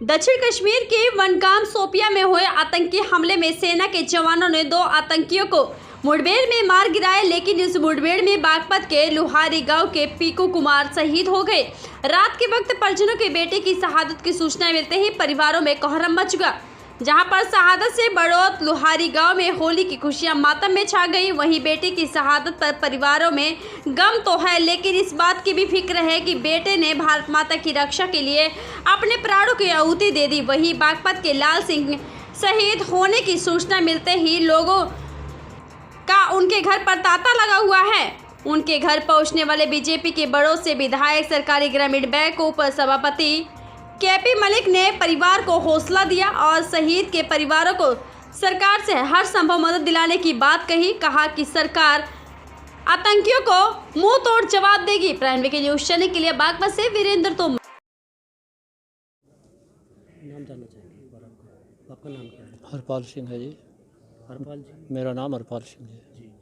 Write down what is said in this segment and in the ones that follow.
दक्षिण कश्मीर के वनगाम शोपिया में हुए आतंकी हमले में सेना के जवानों ने 2 आतंकियों को मुठभेड़ में मार गिराया, लेकिन इस मुठभेड़ में बागपत के लुहारी गांव के पीकू कुमार शहीद हो गए। रात के वक्त परिजनों के बेटे की शहादत की सूचना मिलते ही परिवारों में कोहराम मच गया। जहां पर शहादत से बड़ौत लुहारी गांव में होली की खुशियां मातम में छा गई। वहीं बेटे की शहादत पर परिवारों में गम तो है, लेकिन इस बात की भी फिक्र है कि बेटे ने भारत माता की रक्षा के लिए अपने प्राणों की आहुति दे दी। वहीं बागपत के लाल सिंह शहीद होने की सूचना मिलते ही लोगों का उनके घर पर तांता लगा हुआ है। उनके घर पहुंचने वाले बीजेपी के बड़ौत से विधायक, सरकारी ग्रामीण बैंक उप सभापति केपी मलिक ने परिवार को हौसला दिया और शहीद के परिवारों को सरकार से हर संभव मदद दिलाने की बात कही। कहा कि सरकार आतंकियों को मुंह तोड़ जवाब देगी। प्राइम वीके न्यूज चैनल के लिए बागपत से वीरेंद्र तोमर। नाम जानना चाहेंगे और आपका नाम क्या है? हरपाल सिंह है जी। हरपाल जी? मेरा नाम हरपाल सिंह है जी।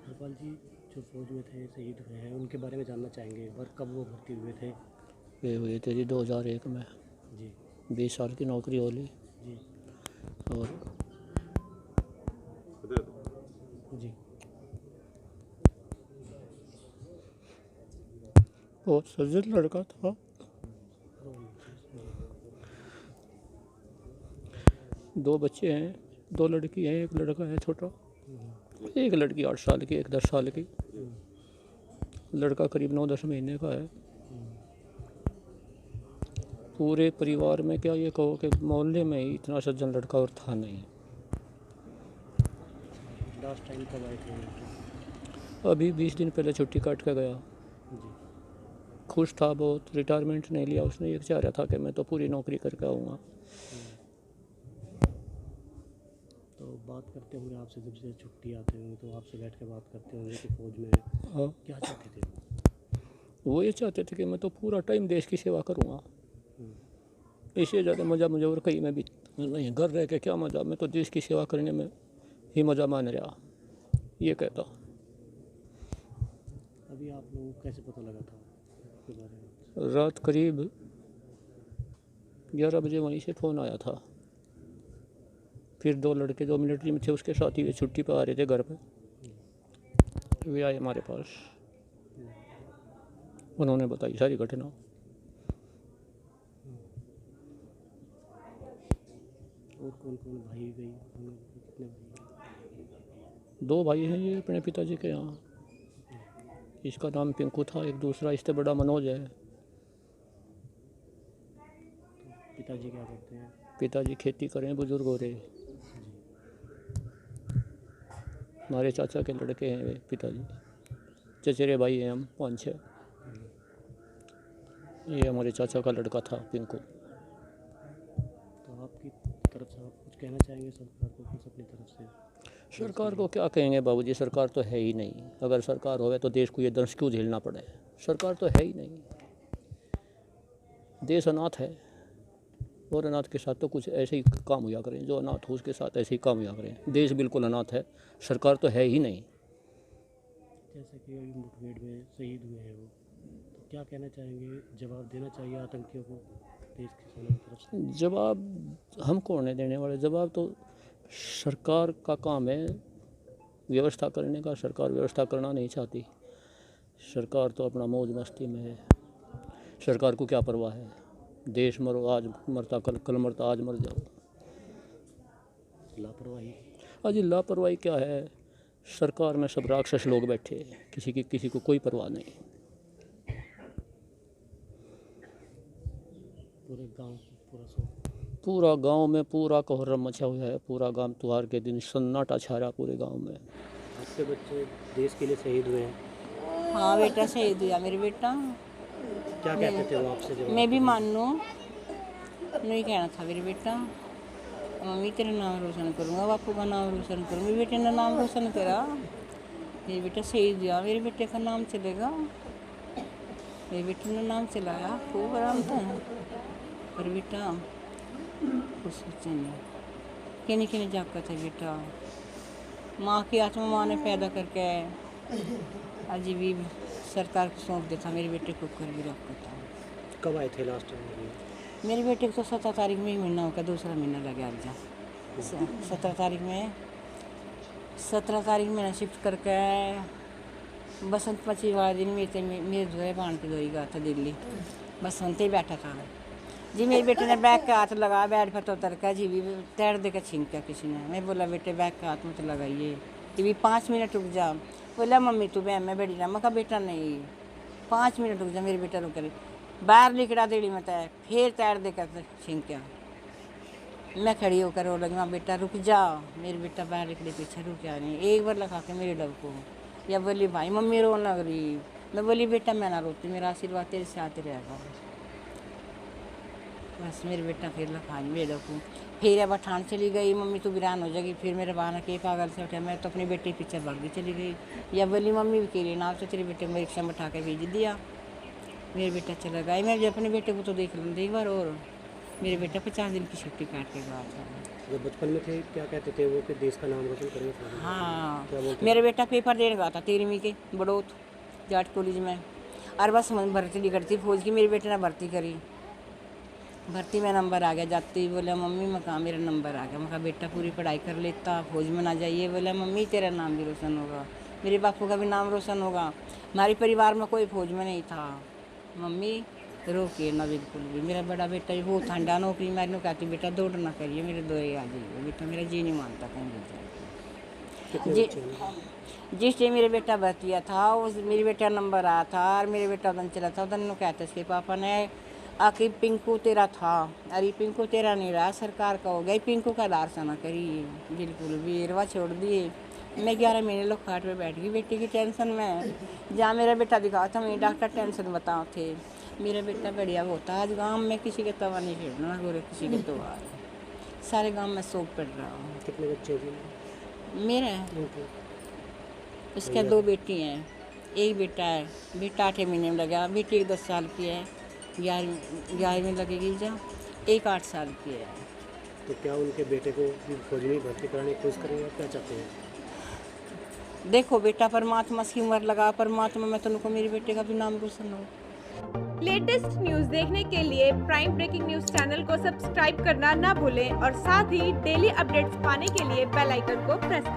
हरपाल जी जो फौज में थे, शहीद हुए हैं, उनके बारे में जानना चाहेंगे और कब वो भर्ती हुए थे? वे हुए थे जी 2001 में जी। 20 साल की नौकरी होली जी। और जी। बहुत सज्जन लड़का था। दो बच्चे हैं, 2 लड़की हैं, 1 लड़का है छोटा। एक लड़की 8 साल की, 1 10 साल की। लड़का करीब 9-10 महीने का है। पूरे परिवार में क्या ये कहो कि मोहल्ले में ही इतना सज्जन लड़का और था नहीं। लास्ट टाइम कब आए थे? अभी 20 दिन पहले छुट्टी काट के गया। जी। खुश था बहुत, रिटायरमेंट नहीं लिया उसने। ये चाह रहा था कि मैं तो पूरी नौकरी करके आऊँगा। तो बात करते होंगे आपसे, जब से छुट्टी आते होंगे तो आपसे बैठ के बात करते होंगे कि फौज में है। हाँ, क्या चाहते थे वो ये चाहते थे कि मैं तो पूरा टाइम देश की सेवा करूँगा। इससे ज़्यादा मज़ा मुझे और कहीं में भी नहीं। घर रह के क्या मज़ा, मैं तो देश की सेवा करने में ही मज़ा मान रहा, ये कहता। अभी आप लोगों को कैसे पता लगा था इसके बारे में? रात करीब 11 बजे वहीं से फ़ोन आया था। फिर 2 लड़के जो मिलिट्री में थे उसके साथ ही वे छुट्टी पर आ रहे थे घर पे। वे आए हमारे पास, उन्होंने बताई सारी घटना। और कौन कौन भाई गई? कितने भाई? 2 भाई हैं ये अपने पिताजी के यहाँ। इसका नाम पिंकू था, एक दूसरा इससे बड़ा मनोज है। पिताजी क्या करते हैं? पिताजी खेती करें, बुजुर्ग हो रहे। हमारे चाचा के लड़के हैं वे पिताजी। चचेरे भाई हैं हम 5-6। ये हमारे चाचा का लड़का था पिंकू। तो आपकी तरफ से आप कुछ कहना चाहेंगे सरकार को, कुछ अपनी तरफ से? सरकार को क्या कहेंगे बाबूजी, सरकार तो है ही नहीं। अगर सरकार होवे तो देश को ये दंश क्यों झेलना पड़े। सरकार तो है ही नहीं। देश अनाथ है और अनाथ के साथ तो कुछ ऐसे ही काम हुआ करें। जो अनाथ हो उसके साथ ऐसे ही काम हुआ करें। देश बिल्कुल अनाथ है, सरकार तो है ही नहीं। जैसे कि अभी मुठभेड़ में शहीद हुए हैं वो, तो क्या कहना चाहेंगे? जवाब देना चाहिए आतंकियों को देश की सेना की तरफ से? जवाब हम कौन है देने वाले? जवाब तो सरकार का काम है व्यवस्था करने का। सरकार व्यवस्था करना नहीं चाहती। सरकार तो अपना मौज मस्ती में है। सरकार को क्या परवाह है? देश मरो, आज मरता कल मरता, आज मर जाओ। लापरवाही। अजी लापरवाही क्या है? सरकार में सब राक्षस लोग बैठे हैं, किसी को कोई परवाह नहीं। पूरा गांव में पूरा कोहराम मचा हुआ है। पूरा गांव त्योहार के दिन सन्नाटा छा रहा पूरे गांव में। आपके बच्चे देश के लिए शहीद हुए हैं? हाँ बेटा शहीद हुआ मेरे बेटा। क्या कहते थे वो आपसे जब? मैं भी मानू नहीं कहना था मेरे बेटा, मम्मी तेरा नाम रोशन करूँगा, बापू का नाम रोशन करूँगा। मेरे बेटे ने नाम रोशन करा, मेरे बेटा शहीद हुआ, मेरे बेटे का नाम चलेगा। मेरे बेटे ने नाम चलाया, खूब आराम था। पर बेटा कुछ सोचे नहीं, किन्हीं किन्हीं जाकर था बेटा। माँ की आत्मा माँ ने पैदा करके अजी भी सरकार को सौंप देता। मेरे बेटे को कर भी रखा था। कब आए थे लास्ट टाइम? मेरे बेटे को तो 17 तारीख में ही महीना होगा, दूसरा महीना लग गया जा 17 तारीख में 17 तारीख में शिफ्ट करके बसंत पंचमी वाले दिन मेरे धोए बाण के दोई गया था दिल्ली। बसंत ही बैठा था जी। मेरे बेटे ने बैग का हाथ लगा, बैठ पर तो उतर का जी भी तैर दे कर छीन किया किसी ने। मैं बोला बेटे बैग का हाथ मत लगाइए, कि भी 5 मिनट रुक जा। बोला मम्मी तू बहन मैं बैठी रहा। मैं कहा बेटा नहीं 5 मिनट रुक जा। मेरे बेटा रुक कर बाहर निकला देड़ी में तय, फिर तैर दे कर छीन किया। मैं खड़ी होकर रो लगी, माँ बेटा रुक जा। मेरे बेटा बाहर निकले पीछे रुक जा नहीं, एक बार लगा के मेरे डब को। या बोली भाई मम्मी रो लग रही। मैं बोली बेटा मैं ना रोती, मेरा आशीर्वाद तेरे से आते रहेगा। बस मेरे बेटा फिर लखा मेरे डब को। फिर अब ठाण चली गई, मम्मी तू वीरान हो जाएगी। फिर मेरे बहाना के पागल से उठा, मैं तो अपने बेटे के पीछे भाग चली गई। या बोली मम्मी भी के लिए नाव से तेरे बेटे को रिक्शा में उठा के भेज दिया। मेरे बेटा चला गया। मैं अपने बेटे को तो देख लूँगी एक बार। और मेरे बेटा 50 दिन की छुट्टी काट के गया था। जब बचपन में थे क्या कहते थे वो कि देश का नाम रोशन करेंगे? हाँ क्या बोलते मेरा बेटा पेपर देने गया था 13वीं के बड़ौत जाट कॉलेज में। और बस भर्ती नहीं करती फौज की। मेरे बेटे ने भर्ती करी, भर्ती में नंबर आ गया। जाती बोला मम्मी मैं कहा मेरा नंबर आ गया। मैं कहा बेटा पूरी पढ़ाई कर लेता, फौज में ना जाइए। बोला मम्मी तेरा नाम भी रोशन होगा, मेरे बापू का भी नाम रोशन होगा। हमारे परिवार में कोई फौज में नहीं था। मम्मी रोकिए ना बिल्कुल भी। मेरा बड़ा बेटा भी बहुत ठंडा नौकरी मारी नो कहती बेटा दौड़ ना करिए, मेरे दो आ जाइए। बेटा मेरा जी नहीं मानता कहीं जी। जिस टाइम मेरे बेटा भर्तिया था उस मेरे बेटा नंबर आया था और मेरे बेटा उधर चला था। उधर कहते उसके पापा ने आके पिंकू तेरा था, अरे पिंकू तेरा नहीं रहा सरकार का हो गया, पिंकू का लारसा ना करिए बिल्कुल भी। रवा छोड़ दिए। मैं 11 महीने लोग खाट पे बैठ गई बेटी की टेंशन में। जहाँ मेरा बेटा दिखा था वहीं डॉक्टर टेंशन बताओ थे। मेरा बेटा बढ़िया होता। आज गांव में किसी के तवा नहीं खेलना गोरे किसी के तो सारे गांव में शोक पड़ रहा हूँ। कितने बच्चे जी? मेरा इसके 2 बेटी हैं, एक बेटा है। बेटा 8 महीने में लगा, बेटी 10 साल की है, 11वीं में लगेगी जा। एक 8 साल की है। तो क्या उनके बेटे को फौज में भर्ती कराने की कोशिश करेंगे? क्या चाहते हैं? देखो बेटा परमात्मा की उम्र लगा, परमात्मा में तुमको मेरे बेटे का भी नाम रोशन हो। लेटेस्ट न्यूज देखने के लिए प्राइम ब्रेकिंग न्यूज चैनल को सब्सक्राइब करना ना भूलें और साथ ही डेली अपडेट्स पाने के लिए बेल आइकन को प्रेस करें।